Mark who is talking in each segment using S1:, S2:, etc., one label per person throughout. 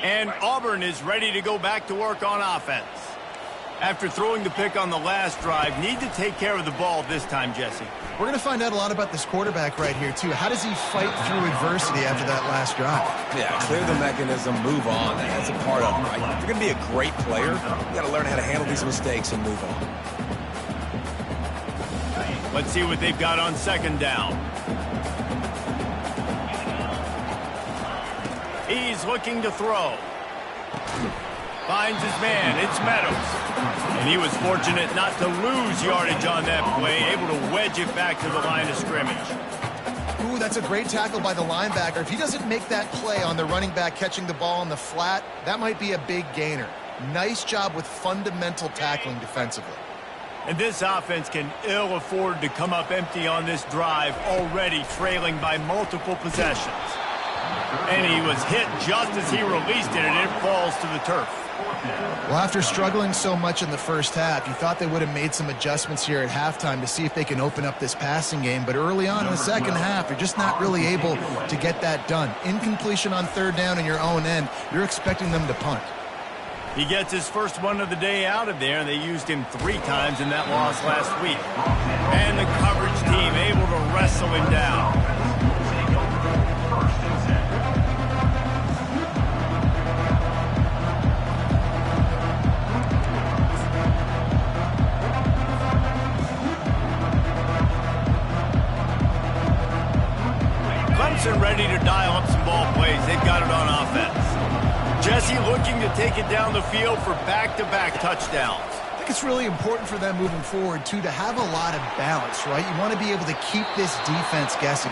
S1: And Auburn is ready to go back to work on offense. After throwing the pick on the last drive, need to take care of the ball this time, Jesse.
S2: We're going to find out a lot about this quarterback right here, too. How does he fight through adversity after that last drive?
S3: Yeah, clear the mechanism, move on. That's a part of it, right? If you're going to be a great player, you got to learn how to handle these mistakes and move on.
S1: Let's see what they've got on second down. He's looking to throw. Finds his man. It's Meadows. And he was fortunate not to lose yardage on that play, able to wedge it back to the line of scrimmage.
S2: Ooh, that's a great tackle by the linebacker. If he doesn't make that play on the running back catching the ball on the flat, that might be a big gainer. Nice job with fundamental tackling defensively.
S1: And this offense can ill afford to come up empty on this drive, already trailing by multiple possessions. And he was hit just as he released it, and it falls to the turf.
S2: Well, after struggling so much in the first half, you thought they would have made some adjustments here at halftime to see if they can open up this passing game. But early on in the second half, you're just not really able to get that done. Incompletion on third down in your own end, you're expecting them to punt.
S1: He gets his first one of the day out of there, and they used him 3 times in that loss last week. And the coverage team able to wrestle him down. Ready to dial up some ball plays. They've got it on offense. Jesse looking to take it down the field for back-to-back touchdowns.
S2: I think it's really important for them moving forward, too, to have a lot of balance, right? You want to be able to keep this defense guessing.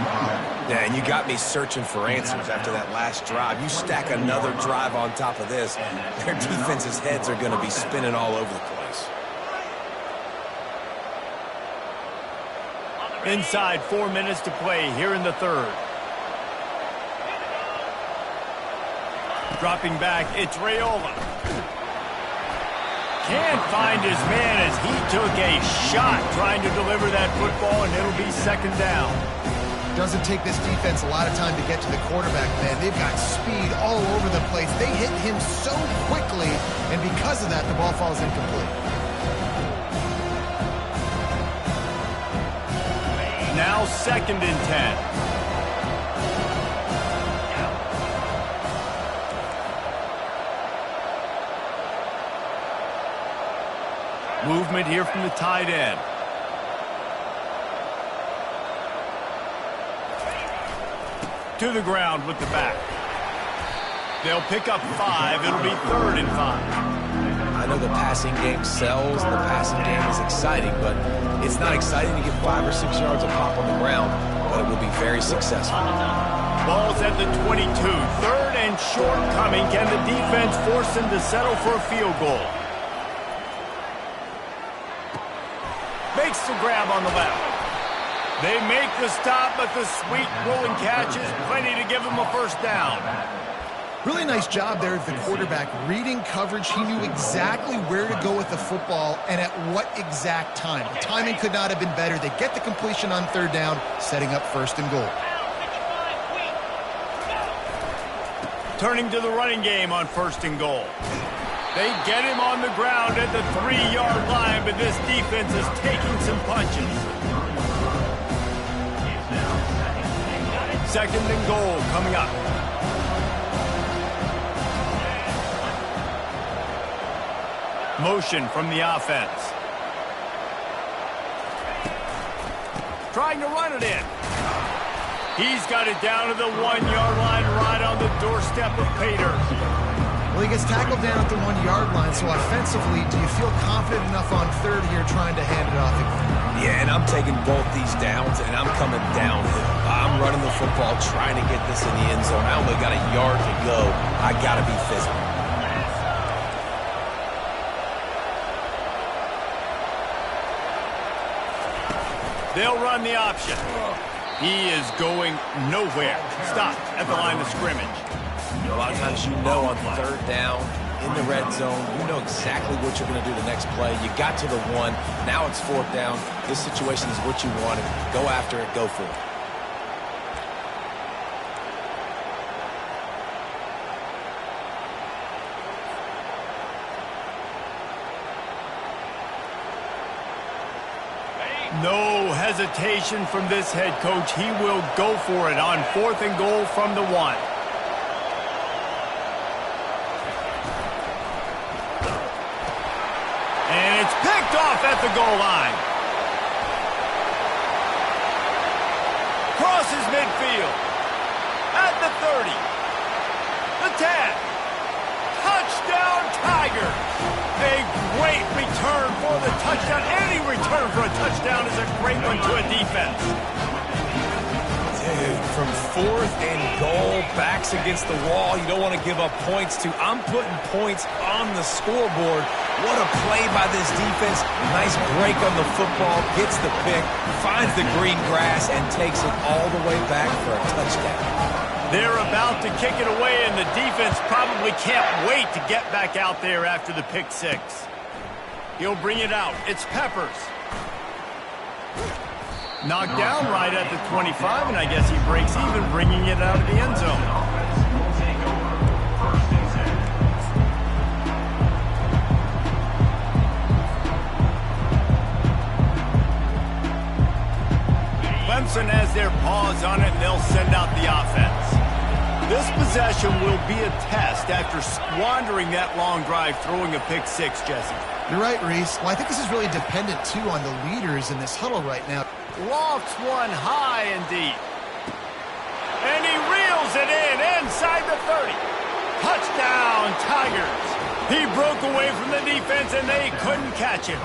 S3: Yeah, and you got me searching for answers after that last drive. You stack another drive on top of this, their defense's heads are going to be spinning all over the place.
S1: Inside 4 minutes to play here in the third. Dropping back, it's Raiola. Can't find his man as he took a shot trying to deliver that football, and it'll be second down.
S2: Doesn't take this defense a lot of time to get to the quarterback, man. They've got speed all over the place. They hit him so quickly, and because of that, the ball falls incomplete.
S1: Now second and 10. Movement here from the tight end. To the ground with the back. They'll pick up 5. It'll be 3rd and 5.
S3: I know the passing game sells and the passing game is exciting, but it's not exciting to get 5 or 6 yards of pop on the ground, but it will be very successful.
S1: Ball's at the 22. 3rd and short coming. Can the defense force them to settle for a field goal? Makes the grab on the left. They make the stop, but the sweet rolling catch is plenty to give them a first down.
S2: Really nice job there of the quarterback. Reading coverage, he knew exactly where to go with the football and at what exact time. The timing could not have been better. They get the completion on third down, setting up 1st and goal.
S1: Turning to the running game on 1st and goal. They get him on the ground at the 3-yard line, but this defense is taking some punches. 2nd and goal coming up. Motion from the offense. Trying to run it in. He's got it down to the 1-yard line, right on the doorstep of Pater.
S2: Well, he gets tackled down at the 1-yard line, so offensively, do you feel confident enough on third here trying to hand it off again?
S3: Yeah, and I'm taking both these downs, and I'm coming downhill. I'm running the football, trying to get this in the end zone. I only got a yard to go. I got to be physical.
S1: They'll run the option. He is going nowhere. Stopped at the line of scrimmage.
S3: A lot of times you know on third down, in the red zone, you know exactly what you're going to do the next play. You got to the 1. Now it's 4th down. This situation is what you wanted. Go after it. Go for it.
S1: No hesitation from this head coach. He will go for it on 4th and goal from the 1. And it's picked off at the goal line. Crosses midfield. At the 30. The 10. Touchdown Tigers. A great return for the touchdown. Any return for a touchdown is a great one to a defense.
S3: Dude, from 4th and goal, backs against the wall, you don't want to give up points to. I'm putting points on the scoreboard. What a play by this defense. Nice break on the football, gets the pick, finds the green grass, and takes it all the way back for a touchdown.
S1: They're about to kick it away, and the defense probably can't wait to get back out there after the pick 6. He'll bring it out. It's Peppers. Knocked down right at the 25, and I guess he breaks even, bringing it out of the end zone. Clemson has their paws on it, and they'll send out the offense. This possession will be a test after squandering that long drive, throwing a pick 6, Jesse.
S2: You're right, Reese. Well, I think this is really dependent, too, on the leaders in this huddle right now.
S1: Lofts one high and deep. And he reels it in inside the 30. Touchdown, Tigers. He broke away from the defense, and they couldn't catch him.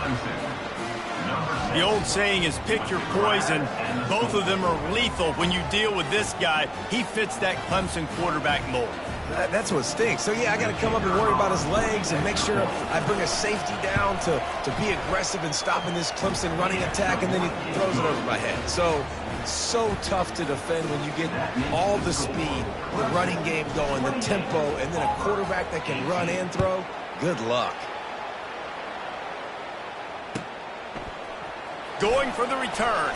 S1: The old saying is pick your poison. Both of them are lethal when you deal with this guy. He fits that Clemson quarterback mold.
S3: That's what stinks. So, yeah, I got to come up and worry about his legs and make sure I bring a safety down to be aggressive in stopping this Clemson running attack, and then he throws it over my head. So tough to defend when you get all the speed, the running game going, the tempo, and then a quarterback that can run and throw. Good luck.
S1: Going for the return.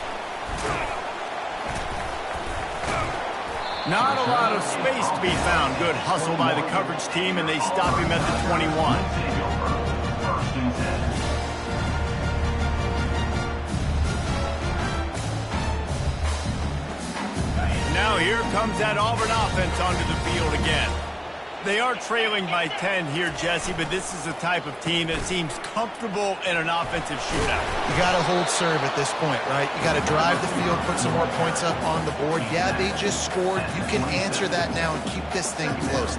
S1: Not a lot of space to be found. Good hustle by the coverage team, and they stop him at the 21. Now here comes that Auburn offense onto the field again. They are trailing by 10 here, Jesse, but this is the type of team that seems comfortable in an offensive shootout.
S2: You got to hold serve at this point, right? You got to drive the field, put some more points up on the board. Yeah, they just scored. You can answer that now and keep this thing close.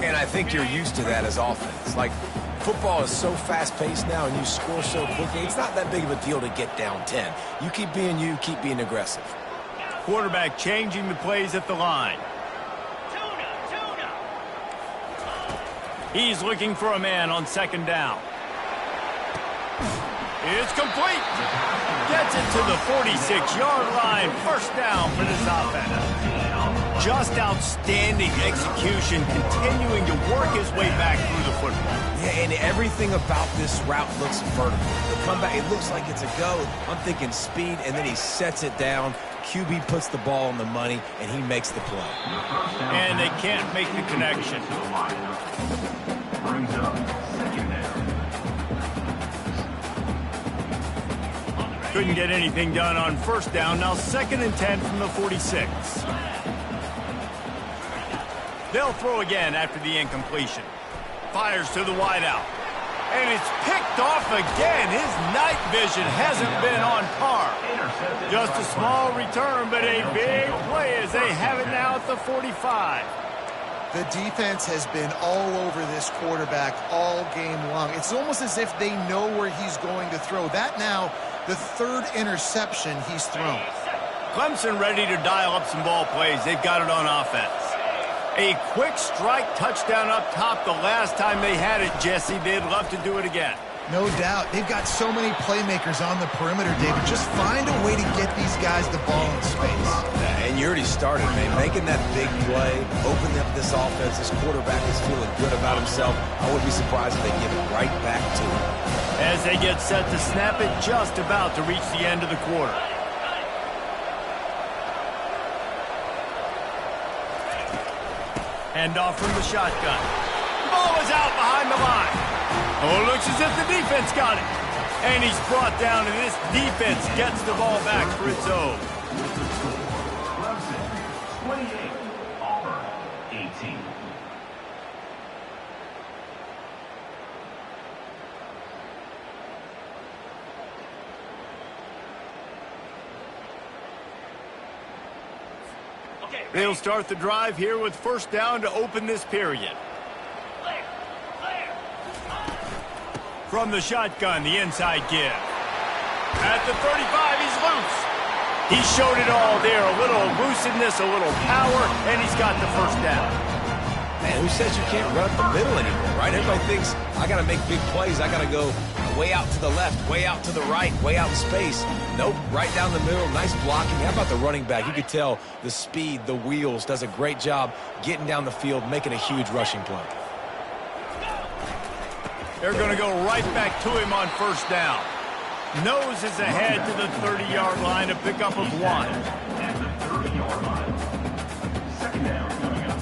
S3: And I think you're used to that as offense. Like, football is so fast-paced now and you score so quickly, it's not that big of a deal to get down 10. You, keep being aggressive.
S1: Quarterback changing the plays at the line. He's looking for a man on 2nd down. It's complete. Gets it to the 46-yard line. 1st down for this offense. Just outstanding execution, continuing to work his way back through the football.
S3: Yeah, and everything about this route looks vertical. The comeback, it looks like it's a go. I'm thinking speed, and then he sets it down. QB puts the ball on the money, and he makes the play.
S1: And they can't make the connection. Couldn't get anything done on 1st down. Now 2nd and 10 from the 46. They'll throw again after the incompletion. Fires to the wideout. And it's picked off again. His night vision hasn't been on par. Just a small return, but a big play as they have it now at the 45.
S2: The defense has been all over this quarterback all game long. It's almost as if they know where he's going to throw. That now, the 3rd interception he's thrown.
S1: Clemson ready to dial up some ball plays. They've got it on offense. A quick strike touchdown up top the last time they had it, Jesse. They'd love to do it again.
S2: No doubt. They've got so many playmakers on the perimeter, David. Just find a way to get these guys the ball in space.
S3: And you already started, man. Making that big play, opening up this offense. This quarterback is feeling good about himself. I wouldn't be surprised if they give it right back to him.
S1: As they get set to snap it, just about to reach the end of the quarter. Hand off from the shotgun. Ball is out behind the line. Oh, it looks as if the defense got it. And he's brought down, and this defense gets the ball back for its own.
S4: 28, Auburn, 18.
S1: They'll start the drive here with first down to open this period. From the shotgun, the inside give. At the 35, he's loose. He showed it all there. A little elusiveness, a little power, and he's got the first down.
S3: Man, who says you can't run up the middle anymore, right? Everybody thinks, I got to make big plays. I got to go way out to the left, way out to the right, way out in space. Nope, right down the middle. Nice blocking. How about the running back? You could tell the speed, the wheels, does a great job getting down the field, making a huge rushing play.
S1: They're going to go right back to him on first down. Nose is ahead to the 30-yard line, a pickup of 1.
S4: At the 30-yard line. Second down coming up.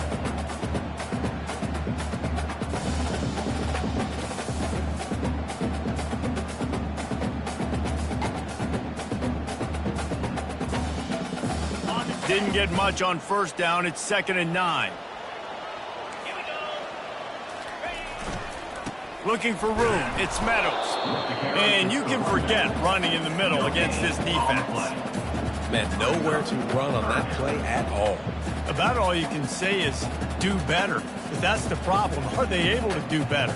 S1: Didn't get much on first down. It's 2nd and 9. Looking for room. It's Meadows. And you can forget running in the middle against this defense.
S3: Man, nowhere to run on that play at all.
S1: About all you can say is do better. But that's the problem. Are they able to do better?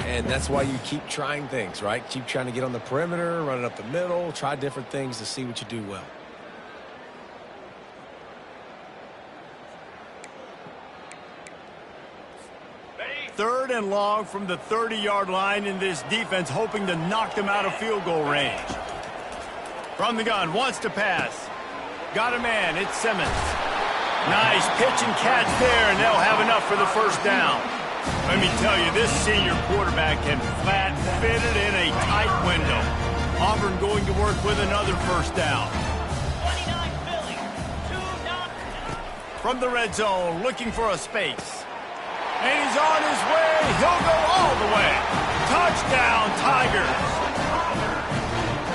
S3: And that's why you keep trying things, right? Keep trying to get on the perimeter, run it up the middle, try different things to see what you do well.
S1: Third and long from the 30-yard line, in this defense hoping to knock them out of field goal range. From the gun, wants to pass. Got a man, it's Simmons. Nice pitch and catch there, and they'll have enough for the first down. Let me tell you, this senior quarterback can flat fit it in a tight window. Auburn going to work with another first down.
S5: 29 Philly, 2-9.
S1: From the red zone, looking for a space. And he's on his way. He'll go all the way. Touchdown, Tigers.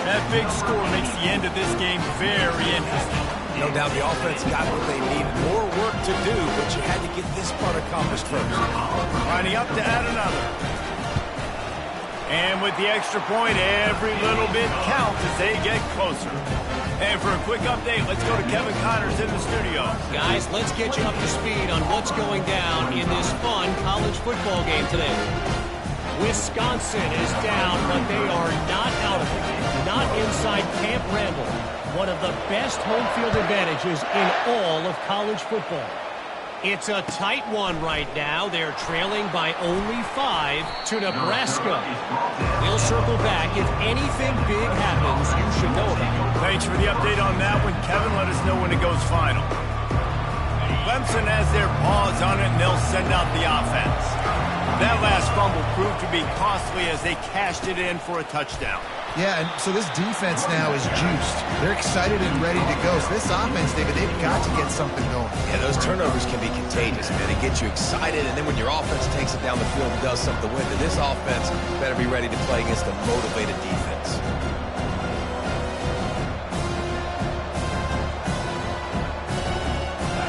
S1: That big score makes the end of this game very interesting.
S3: No doubt the offense got what they needed. More work to do, but you had to get this part accomplished first.
S1: Lining up to add another. And with the extra point, every little bit counts as they get closer. And for a quick update, let's go to Kevin Connors in the studio.
S6: Guys, let's get you up to speed on what's going down in this fun college football game today. Wisconsin is down, but they are not out of it. Not inside Camp Randall. One of the best home field advantages in all of college football. It's a tight one right now. They're trailing by only 5 to Nebraska. We'll circle back. If anything big happens, you should know about it.
S1: Thanks for the update on that one, Kevin. Let us know when it goes final. Clemson has their paws on it, and they'll send out the offense. That last fumble proved to be costly as they cashed it in for a touchdown.
S2: Yeah, and so this defense now is juiced. They're excited and ready to go. So this offense, David, they've got to get something going.
S3: Yeah, those turnovers can be contagious, man. They get you excited, and then when your offense takes it down the field and does something with it, this offense better be ready to play against a motivated defense.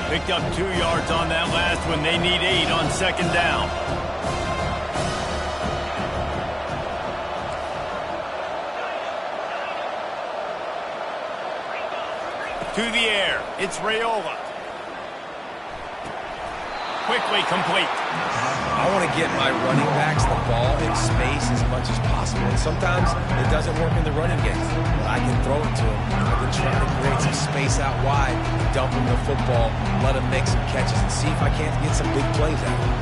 S1: Picked up 2 yards on that last one. They need 8 on second down. To the air, it's Raiola. Quickly complete.
S3: I want to get my running backs the ball in space as much as possible. And sometimes it doesn't work in the running game. But I can throw it to them. I can try to create some space out wide, dump them the football, let them make some catches, and see if I can't get some big plays out of them.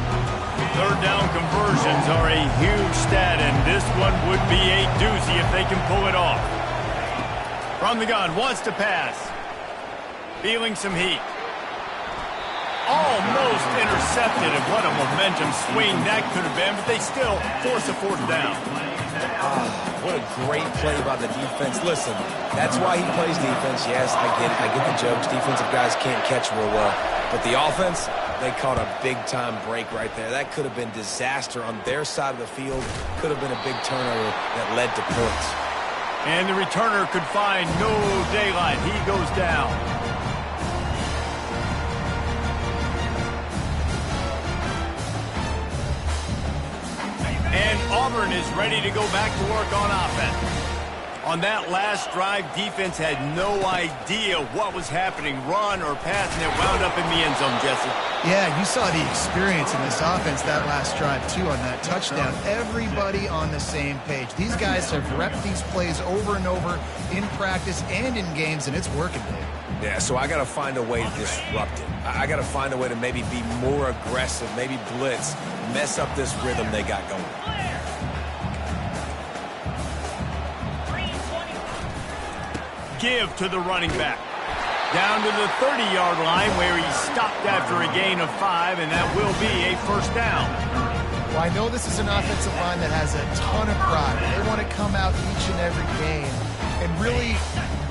S1: Third down conversions are a huge stat, and this one would be a doozy if they can pull it off. From the gun, wants to pass. Feeling some heat. Almost intercepted, and what a momentum swing that could have been, but they still force a fourth down.
S3: What a great play by the defense. Listen, that's why he plays defense. Yes, I get it. I get the jokes. Defensive guys can't catch real well. But the offense, they caught a big-time break right there. That could have been disaster on their side of the field. Could have been a big turnover that led to points.
S1: And the returner could find no daylight. He goes down. And Auburn is ready to go back to work on offense. On that last drive, defense had no idea what was happening, run or pass, and it wound up in the end zone, Jesse.
S2: Yeah, you saw the experience in this offense that last drive, too, on that touchdown. Everybody on the same page. These guys have repped these plays over and over in practice and in games, and it's working, Dave.
S3: Yeah, so I got to find a way to disrupt it. I got to find a way to maybe be more aggressive, maybe blitz, mess up this rhythm they got going.
S1: Give to the running back. Down to the 30-yard line where he stopped after a gain of 5, and that will be a first down.
S2: Well, I know this is an offensive line that has a ton of pride. They want to come out each and every game and really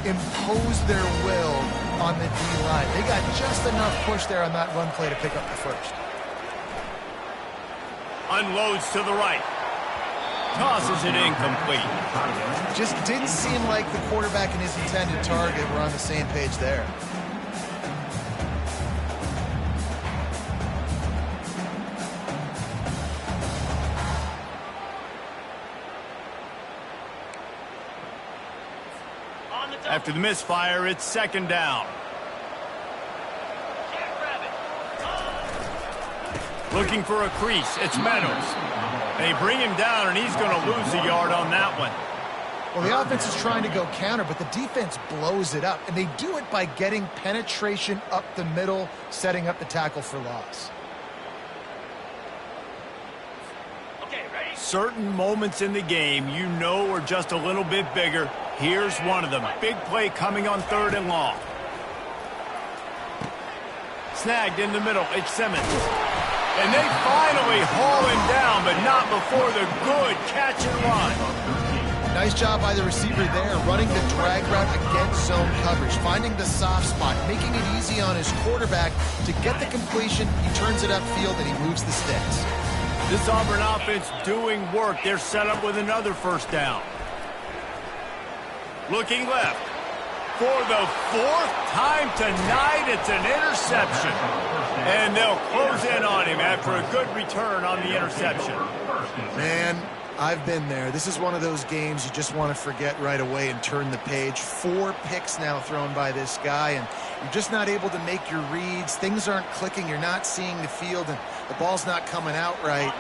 S2: impose their will on the D-line. They got just enough push there on that run play to pick up the first.
S1: Unloads to the right. Tosses it incomplete.
S2: Just didn't seem like the quarterback and his intended target were on the same page there.
S1: After the misfire, it's second down. Looking for a crease. It's Meadows. They bring him down, and he's going to lose a yard on that one.
S2: Well, the offense is trying to go counter, but the defense blows it up, and they do it by getting penetration up the middle, setting up the tackle for loss.
S5: Okay, ready?
S1: Certain moments in the game you know are just a little bit bigger. Here's one of them. Big play coming on 3rd and long. Snagged in the middle. It's Simmons. And they finally haul him down, but not before the good catch and run.
S2: Nice job by the receiver there, running the drag route against zone coverage, finding the soft spot, making it easy on his quarterback to get the completion. He turns it upfield, and he moves the sticks.
S1: This Auburn offense doing work. They're set up with another first down. Looking left. For the 4th time tonight, it's an interception. And they'll close in on him after a good return on the interception.
S2: Man, I've been there. This is one of those games you just want to forget right away and turn the page. 4 picks now thrown by this guy, and you're just not able to make your reads. Things aren't clicking. You're not seeing the field, and the ball's not coming out right.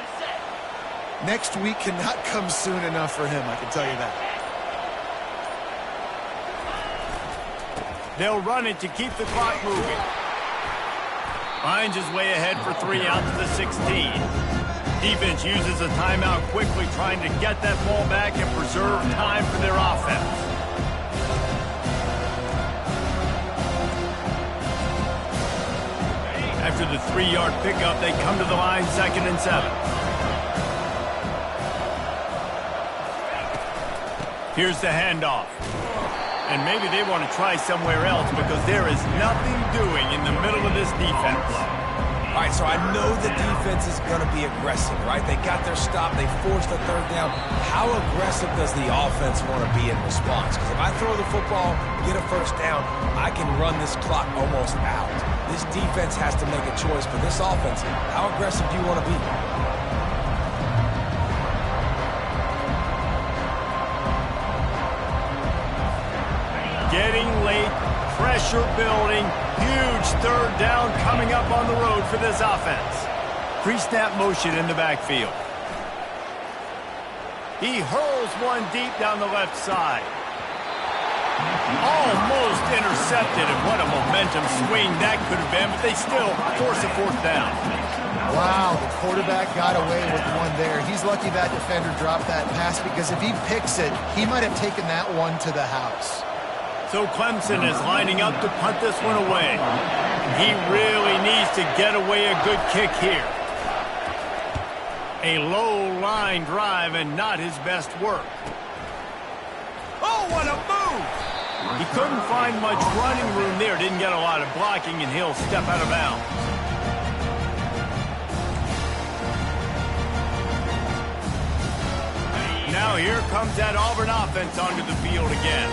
S2: Next week cannot come soon enough for him, I can tell you that.
S1: They'll run it to keep the clock moving. Finds his way ahead for 3 out to the 16. Defense uses a timeout quickly, trying to get that ball back and preserve time for their offense. After the 3-yard pickup, they come to the line 2nd and 7. Here's the handoff. And maybe they want to try somewhere else because there is nothing doing in the middle of this defense.
S3: All right, so I know the defense is going to be aggressive, right? They got their stop. They forced the 3rd down. How aggressive does the offense want to be in response? Because if I throw the football, get a first down, I can run this clock almost out. This defense has to make a choice. For this offense, how aggressive do you want to be?
S1: Getting late, pressure building, huge 3rd down coming up on the road for this offense. Pre-snap motion in the backfield. He hurls one deep down the left side. Almost intercepted, and what a momentum swing that could have been, but they still force a 4th down.
S2: Wow, the quarterback got away with one there. He's lucky that defender dropped that pass, because if he picks it, he might have taken that one to the house.
S1: So Clemson is lining up to punt this one away. He really needs to get away a good kick here. A low line drive and not his best work. Oh, what a move! He couldn't find much running room there. Didn't get a lot of blocking, and he'll step out of bounds. Now here comes that Auburn offense onto the field again.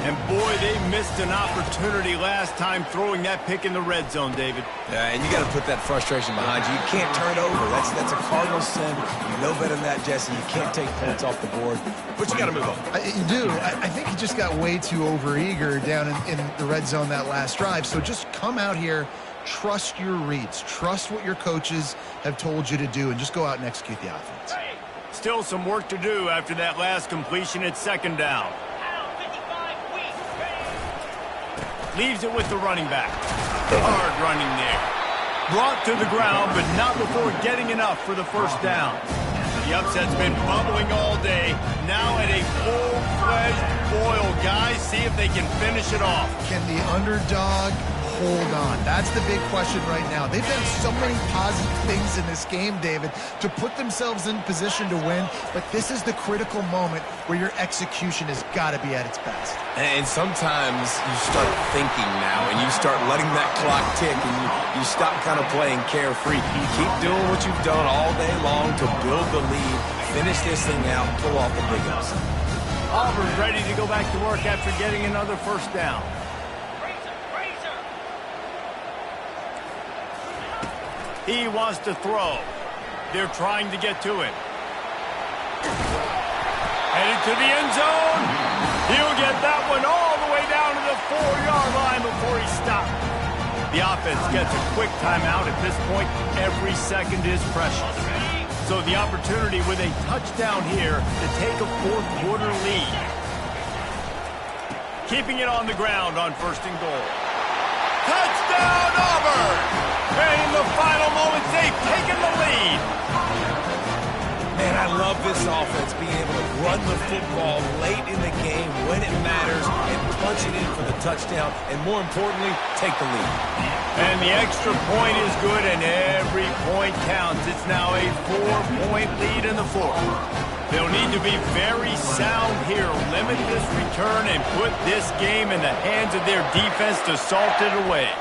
S1: And boy, they missed an opportunity last time throwing that pick in the red zone, David.
S3: Yeah, and you got to put that frustration behind you. You can't turn it over. That's a cardinal sin. You know better than that, Jesse. You can't take points off the board. But you got to move on.
S2: You do. I think he just got way too overeager down in the red zone that last drive. So just come out here, trust your reads, trust what your coaches have told you to do, and just go out and execute the offense.
S1: Still some work to do after that last completion at second down. Leaves it with the running back. Hard running there. Brought to the ground, but not before getting enough for the first down. The upset's been bubbling all day. Now at a full-fledged boil. Guys, see if they can finish it off.
S2: Can the underdog hold on? That's the big question right now. They've done so many positive things in this game, David, to put themselves in position to win, but this is the critical moment where your execution has got to be at its best.
S3: And sometimes you start thinking now, and you start letting that clock tick, and you stop kind of playing carefree. You keep doing what you've done all day long to build the lead, finish this thing out, pull off the big ups.
S1: Auburn's ready to go back to work after getting another first down. He wants to throw. They're trying to get to it. Headed to the end zone. He'll get that one all the way down to the 4-yard line before he stopped. The offense gets a quick timeout. At this point, every second is precious. So the opportunity with a touchdown here to take a fourth-quarter lead. Keeping it on the ground on first and goal. Touchdown, Auburn! And in the final moments, they've taken the lead.
S3: Man, I love this offense being able to run the football late in the game when it matters and punch it in for the touchdown, and more importantly, take the lead.
S1: And the extra point is good, and every point counts. It's now a 4-point lead in the fourth. They'll need to be very sound here, limit this return, and put this game in the hands of their defense to salt it away.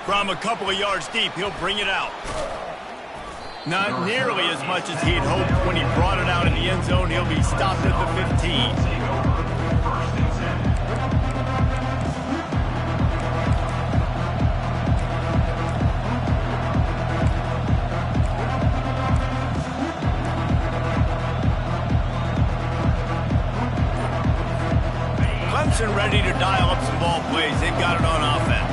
S1: From a couple of yards deep, he'll bring it out. Not nearly as much as he'd hoped when he brought it out in the end zone. He'll be stopped at the 15. Clemson ready to dial up some ball plays. They've got it on offense.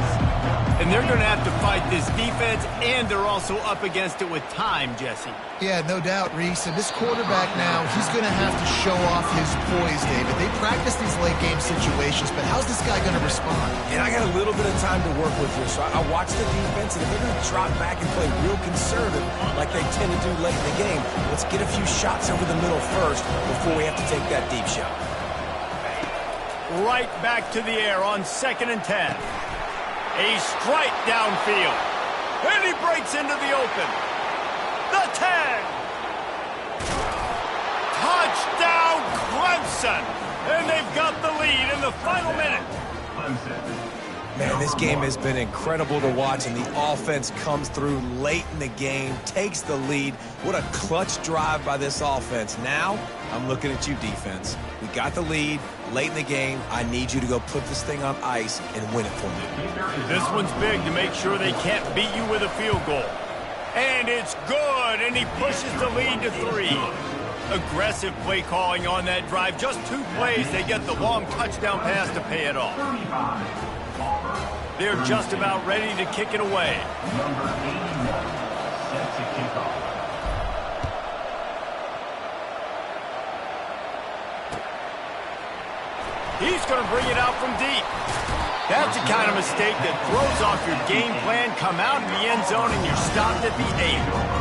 S1: And they're going to have to fight this defense, and they're also up against it with time, Jesse.
S2: Yeah, no doubt, Reese. And this quarterback now, he's going to have to show off his poise, David. They practice these late-game situations, but how's this guy going to respond?
S3: And I got a little bit of time to work with here, so I watch the defense, and if they're going to drop back and play real conservative like they tend to do late in the game, let's get a few shots over the middle first before we have to take that deep shot.
S1: Right back to the air on 2nd and 10. A strike downfield. And he breaks into the open. The 10. Touchdown, Clemson. And they've got the lead in the final minute.
S3: Man, this game has been incredible to watch, and the offense comes through late in the game, takes the lead. What a clutch drive by this offense. Now, I'm looking at you, defense. We got the lead late in the game. I need you to go put this thing on ice and win it for me.
S1: This one's big to make sure they can't beat you with a field goal. And it's good, and he pushes the lead to 3. Aggressive play calling on that drive. Just 2 plays, they get the long touchdown pass to pay it off. They're just about ready to kick it away.
S4: Number 81 set to kick off.
S1: He's going to bring it out from deep. That's the kind of mistake that throws off your game plan. Come out in the end zone and you're stopped at the 8.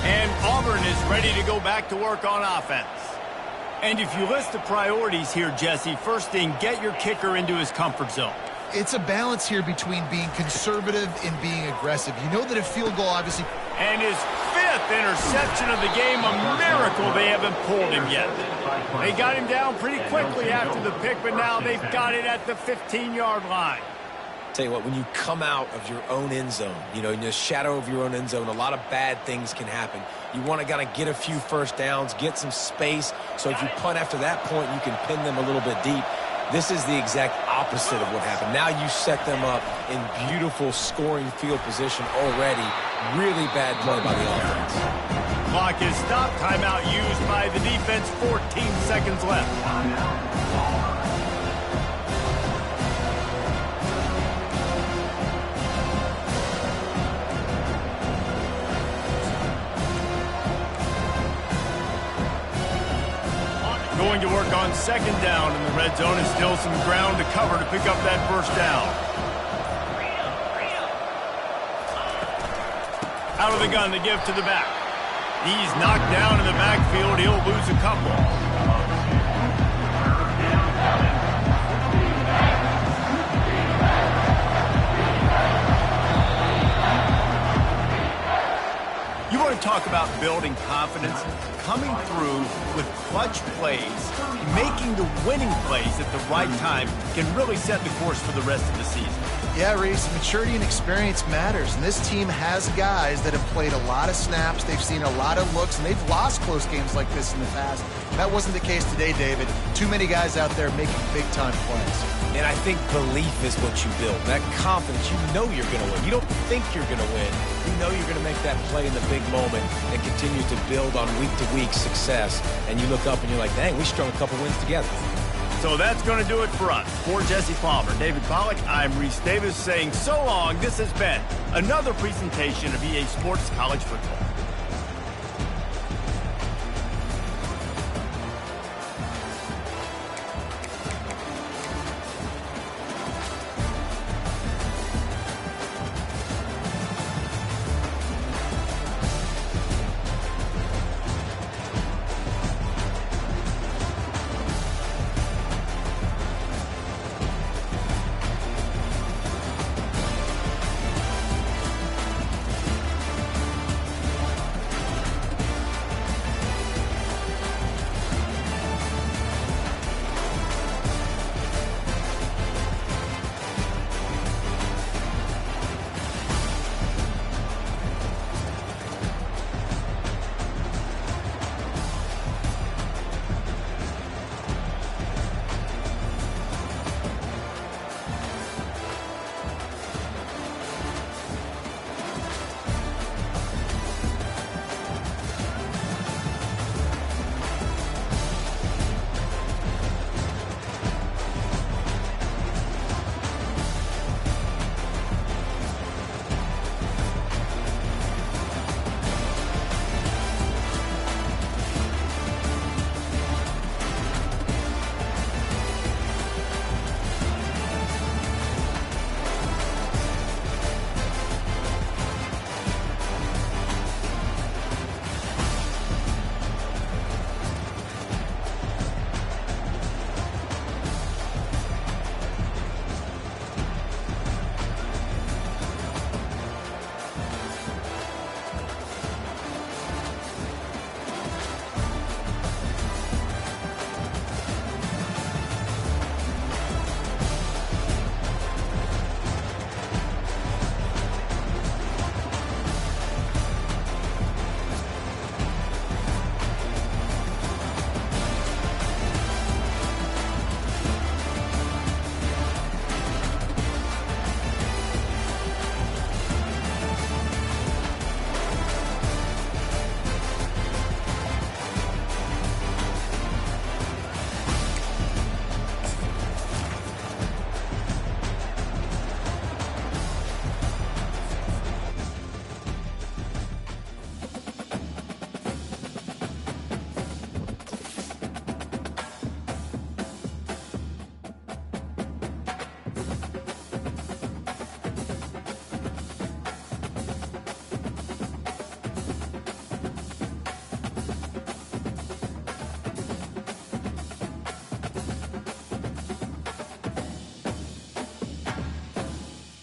S1: And Auburn is ready to go back to work on offense. And if you list the priorities here, Jesse, first thing, get your kicker into his comfort zone.
S2: It's a balance here between being conservative and being aggressive. You know that a field goal, obviously.
S1: And his 5th Fifth interception of the game. A miracle they haven't pulled him yet. They got him down pretty quickly after the pick, but now they've got it at the 15-yard line.
S3: Tell you what, when you come out of your own end zone, you know, in the shadow of your own end zone, a lot of bad things can happen. You want to kind of get a few first downs, get some space, so if you punt after that point, you can pin them a little bit deep. This is the exact opposite of what happened. Now you set them up in beautiful scoring field position already. Really bad play by the offense.
S1: Clock is stopped. Timeout used by the defense. 14 seconds left. Going to work on second down in the red zone, and still some ground to cover to pick up that first down. Out of the gun to give to the back. He's knocked down in the backfield. He'll lose a couple. You want to talk about building confidence? Coming through with clutch plays, making the winning plays at the right time can really set the course for the rest of the season.
S2: Yeah, Reese, maturity and experience matters, and this team has guys that have played a lot of snaps, they've seen a lot of looks, and they've lost close games like this in the past. That wasn't the case today, David. Too many guys out there making big-time plays.
S3: And I think belief is what you build. That confidence, you know you're going to win. You don't think you're going to win. You know you're going to make that play in the big moment and continue to build on week-to-week success. And you look up and you're like, dang, we strung a couple wins together.
S1: So that's going to do it for us. For Jesse Palmer, David Pollack, I'm Reese Davis saying so long. This has been another presentation of EA Sports College Football.